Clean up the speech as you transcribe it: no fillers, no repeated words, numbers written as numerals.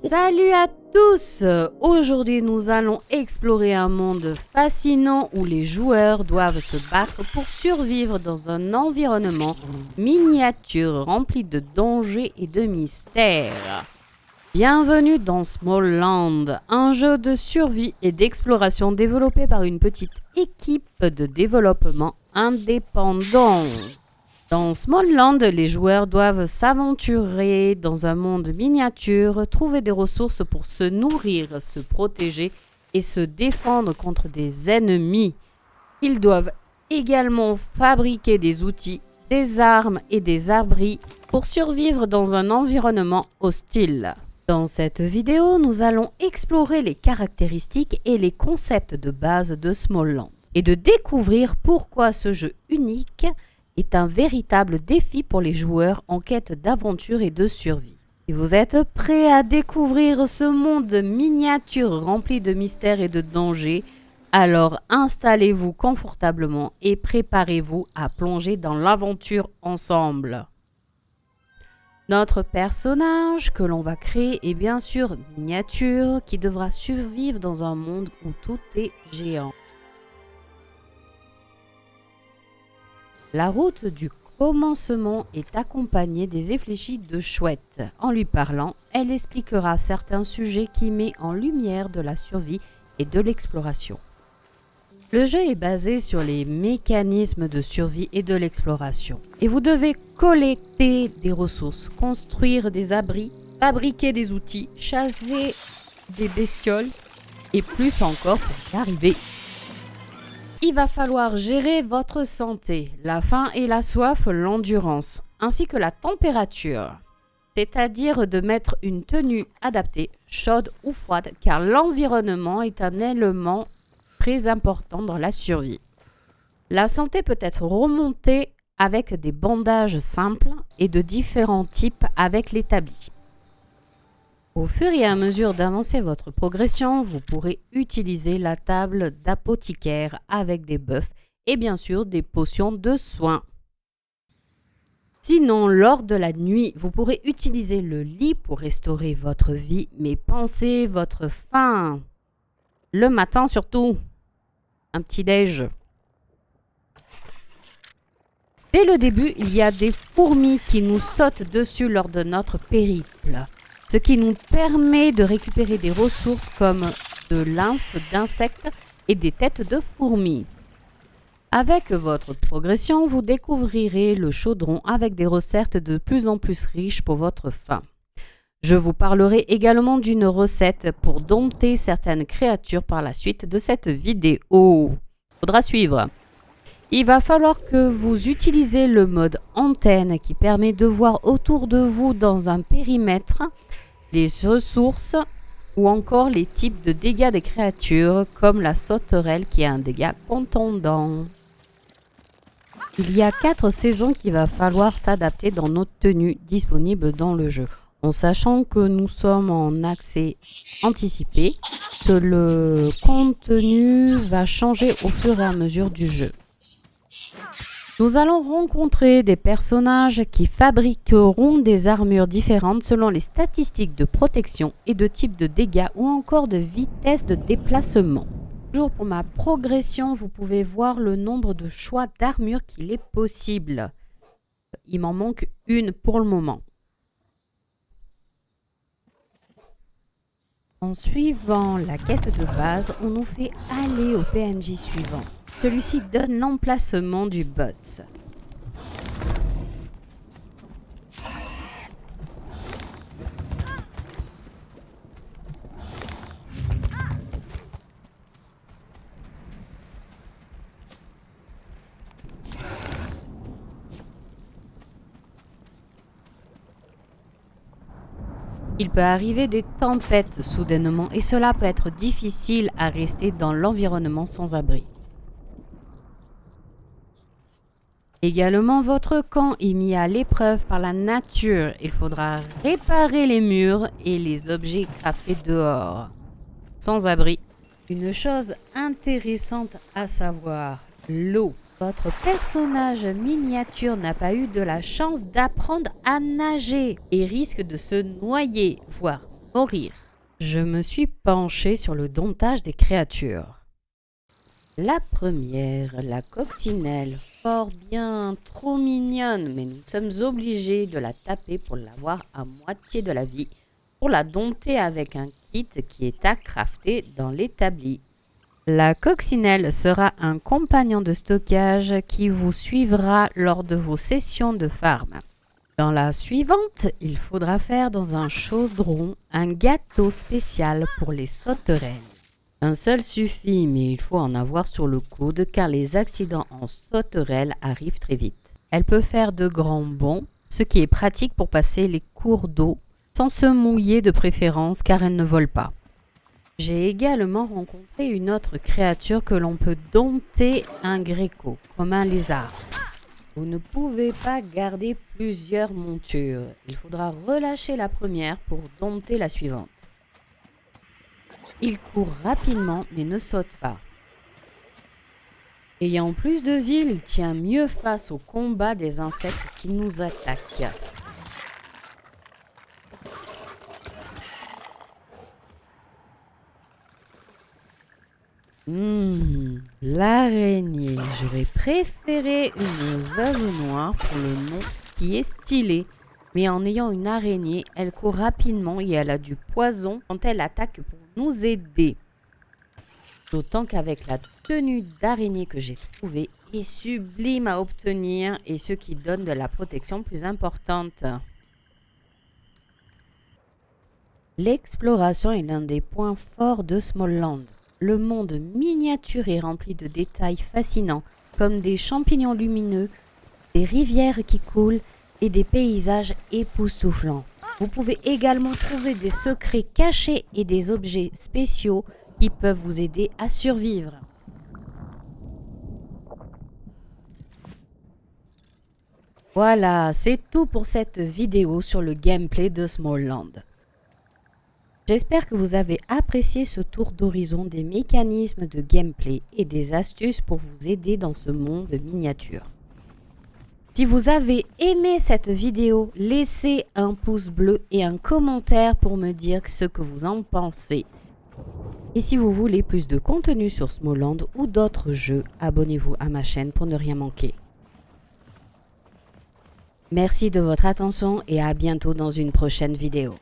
Salut à tous! Aujourd'hui, nous allons explorer un monde fascinant où les joueurs doivent se battre pour survivre dans un environnement miniature rempli de dangers et de mystères. Bienvenue dans Smallland, un jeu de survie et d'exploration développé par une petite équipe de développement indépendant. Dans Smallland, les joueurs doivent s'aventurer dans un monde miniature, trouver des ressources pour se nourrir, se protéger et se défendre contre des ennemis. Ils doivent également fabriquer des outils, des armes et des abris pour survivre dans un environnement hostile. Dans cette vidéo, nous allons explorer les caractéristiques et les concepts de base de Smallland et de découvrir pourquoi ce jeu unique est un véritable défi pour les joueurs en quête d'aventure et de survie. Si vous êtes prêts à découvrir ce monde miniature rempli de mystères et de dangers, alors installez-vous confortablement et préparez-vous à plonger dans l'aventure ensemble. Notre personnage que l'on va créer est bien sûr miniature qui devra survivre dans un monde où tout est géant. La route du commencement est accompagnée des effigies de Chouette. En lui parlant, elle expliquera certains sujets qui mettent en lumière de la survie et de l'exploration. Le jeu est basé sur les mécanismes de survie et de l'exploration. Et vous devez collecter des ressources, construire des abris, fabriquer des outils, chasser des bestioles et plus encore pour y arriver. Il va falloir gérer votre santé, la faim et la soif, l'endurance, ainsi que la température. C'est-à-dire de mettre une tenue adaptée, chaude ou froide, car l'environnement est un élément très important dans la survie. La santé peut être remontée avec des bandages simples et de différents types avec l'établi. Au fur et à mesure d'avancer votre progression, vous pourrez utiliser la table d'apothicaire avec des buffs et bien sûr des potions de soins. Sinon, lors de la nuit, vous pourrez utiliser le lit pour restaurer votre vie, mais pensez votre faim. Le matin surtout, un petit déj. Dès le début, il y a des fourmis qui nous sautent dessus lors de notre périple, ce qui nous permet de récupérer des ressources comme de lymphe d'insectes et des têtes de fourmis. Avec votre progression, vous découvrirez le chaudron avec des recettes de plus en plus riches pour votre faim. Je vous parlerai également d'une recette pour dompter certaines créatures par la suite de cette vidéo. Faudra suivre. Il va falloir que vous utilisiez le mode antenne qui permet de voir autour de vous dans un périmètre les ressources ou encore les types de dégâts des créatures comme la sauterelle qui a un dégât contondant. Il y a 4 saisons qu'il va falloir s'adapter dans notre tenue disponible dans le jeu. En sachant que nous sommes en accès anticipé, que le contenu va changer au fur et à mesure du jeu. Nous allons rencontrer des personnages qui fabriqueront des armures différentes selon les statistiques de protection et de type de dégâts ou encore de vitesse de déplacement. Toujours pour ma progression, vous pouvez voir le nombre de choix d'armures qu'il est possible. Il m'en manque une pour le moment. En suivant la quête de base, on nous fait aller au PNJ suivant. Celui-ci donne l'emplacement du boss. Il peut arriver des tempêtes soudainement et cela peut être difficile à rester dans l'environnement sans abri. Également, votre camp est mis à l'épreuve par la nature. Il faudra réparer les murs et les objets craftés dehors. Sans abri. Une chose intéressante à savoir, l'eau. Votre personnage miniature n'a pas eu de la chance d'apprendre à nager et risque de se noyer, voire mourir. Je me suis penchée sur le domptage des créatures. La première, la coccinelle, fort bien, trop mignonne, mais nous sommes obligés de la taper pour l'avoir à moitié de la vie, pour la dompter avec un kit qui est à crafter dans l'établi. La coccinelle sera un compagnon de stockage qui vous suivra lors de vos sessions de farm. Dans la suivante, il faudra faire dans un chaudron un gâteau spécial pour les sauterelles. Un seul suffit, mais il faut en avoir sur le coude car les accidents en sauterelle arrivent très vite. Elle peut faire de grands bonds, ce qui est pratique pour passer les cours d'eau sans se mouiller de préférence car elle ne vole pas. J'ai également rencontré une autre créature que l'on peut dompter, un gréco, comme un lézard. Vous ne pouvez pas garder plusieurs montures. Il faudra relâcher la première pour dompter la suivante. Il court rapidement mais ne saute pas. Ayant plus de vie, il tient mieux face au combat des insectes qui nous attaquent. L'araignée. J'aurais préféré une veuve noire pour le nom qui est stylé. Mais en ayant une araignée, elle court rapidement et elle a du poison quand elle attaque pour nous aider. D'autant qu'avec la tenue d'araignée que j'ai trouvée est sublime à obtenir et ce qui donne de la protection plus importante. L'exploration est l'un des points forts de Smallland. Le monde miniature est rempli de détails fascinants, comme des champignons lumineux, des rivières qui coulent et des paysages époustouflants. Vous pouvez également trouver des secrets cachés et des objets spéciaux qui peuvent vous aider à survivre. Voilà, c'est tout pour cette vidéo sur le gameplay de Smallland. J'espère que vous avez apprécié ce tour d'horizon des mécanismes de gameplay et des astuces pour vous aider dans ce monde miniature. Si vous avez aimé cette vidéo, laissez un pouce bleu et un commentaire pour me dire ce que vous en pensez. Et si vous voulez plus de contenu sur Smallland ou d'autres jeux, abonnez-vous à ma chaîne pour ne rien manquer. Merci de votre attention et à bientôt dans une prochaine vidéo.